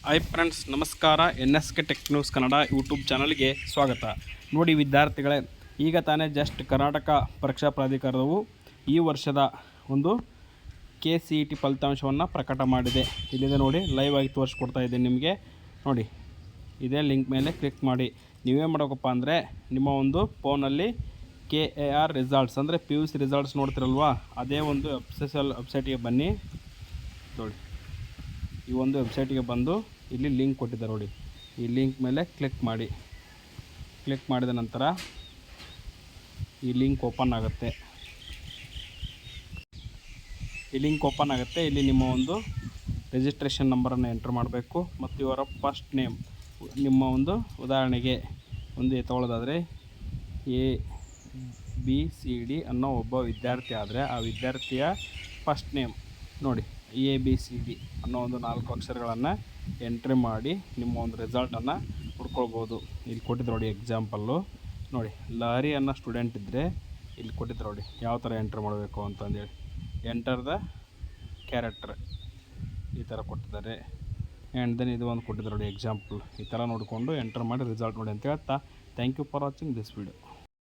Hi friends, ನಮಸ್ಕಾರ. NSK tech news Kannada YouTube ಚಾನಲ್ಗೆ ಸ್ವಾಗತ. ನೋಡಿ ವಿದ್ಯಾರ್ಥಿಗಳೇ, ಈಗ ತಾನೇ ಜಸ್ಟ್ ಕರ್ನಾಟಕ ಪರೀಕ್ಷಾ ಪ್ರಾಧಿಕಾರವು ಈ ವರ್ಷದ ಒಂದು KCET ಫಲಿತಾಂಶವನ್ನು ಪ್ರಕಟ ಮಾಡಿದೆ. ಇಲ್ಲಿದೆ ನೋಡಿ, ಲೈವ್ ಆಗಿ ತೋರಿಸ್ಕೊಡ್ತಾ ಇದ್ದೀನಿ ನಿಮಗೆ. ನೋಡಿ, ಇದೇ ಲಿಂಕ್ ಮೇಲೆ ಕ್ಲಿಕ್ ಮಾಡಿ ನೀವೇನು ಮಾಡೋಕಪ್ಪ ಅಂದರೆ ನಿಮ್ಮ ಒಂದು ಫೋನಲ್ಲಿ KAR ರಿಸಲ್ಟ್ಸ್ ಅಂದರೆ PUC ರಿಸಲ್ಟ್ಸ್ ನೋಡ್ತಿರಲ್ವಾ, ಅದೇ ಒಂದು ವೆಬ್ಸೈಟಿಗೆ ಬನ್ನಿ. ನೋಡಿ, ಈ ಒಂದು ವೆಬ್ಸೈಟಿಗೆ ಬಂದು ಇಲ್ಲಿ ಲಿಂಕ್ ಕೊಟ್ಟಿದ್ದಾರೆ ನೋಡಿ, ಈ ಲಿಂಕ್ ಮೇಲೆ ಕ್ಲಿಕ್ ಮಾಡಿ. ಕ್ಲಿಕ್ ಮಾಡಿದ ನಂತರ ಈ ಲಿಂಕ್ ಓಪನ್ ಆಗುತ್ತೆ. ಇಲ್ಲಿ ನಿಮ್ಮ ಒಂದು ರಿಜಿಸ್ಟ್ರೇಷನ್ ನಂಬರನ್ನು ಎಂಟ್ರ್ ಮಾಡಬೇಕು ಮತ್ತು ಇವರ ಫಸ್ಟ್ ನೇಮ್. ನಿಮ್ಮ ಒಂದು ಉದಾಹರಣೆಗೆ ಒಂದು ತಗೊಳ್ಳೋದಾದರೆ ABCD ಅನ್ನೋ ಒಬ್ಬ ವಿದ್ಯಾರ್ಥಿ ಆದರೆ ಆ ವಿದ್ಯಾರ್ಥಿಯ ಫಸ್ಟ್ ನೇಮ್ ನೋಡಿ ABCD ಅನ್ನೋ ಒಂದು 4 ಅಕ್ಷರಗಳನ್ನು ಎಂಟ್ರಿ ಮಾಡಿ ನಿಮ್ಮ ಒಂದು ರಿಸಲ್ಟನ್ನು ಹುಡ್ಕೊಳ್ಬೋದು. ಇಲ್ಲಿ ಕೊಟ್ಟಿದ್ದು ನೋಡಿ ಎಕ್ಸಾಂಪಲ್ಲು. ನೋಡಿ, ಲಹರಿ ಅನ್ನೋ ಸ್ಟೂಡೆಂಟ್ ಇದ್ದರೆ ಇಲ್ಲಿ ಕೊಟ್ಟಿದ್ದು ನೋಡಿ ಯಾವ ಥರ ಎಂಟ್ರ್ ಮಾಡಬೇಕು ಅಂತಂದೇಳಿ. ಎಂಟರ್ ದ ಕ್ಯಾರೆಕ್ಟರ್ ಈ ಥರ ಕೊಟ್ಟಿದ್ದಾರೆ. ಆ್ಯಂಡ್ ದೆನ್ ಇದು ಒಂದು ಕೊಟ್ಟಿದ್ದು ನೋಡಿ ಎಕ್ಸಾಂಪಲ್. ಈ ಥರ ನೋಡಿಕೊಂಡು ಎಂಟರ್ ಮಾಡಿ ರಿಸಲ್ಟ್ ನೋಡಿ ಅಂತ ಹೇಳ್ತಾ, thank you for watching this video.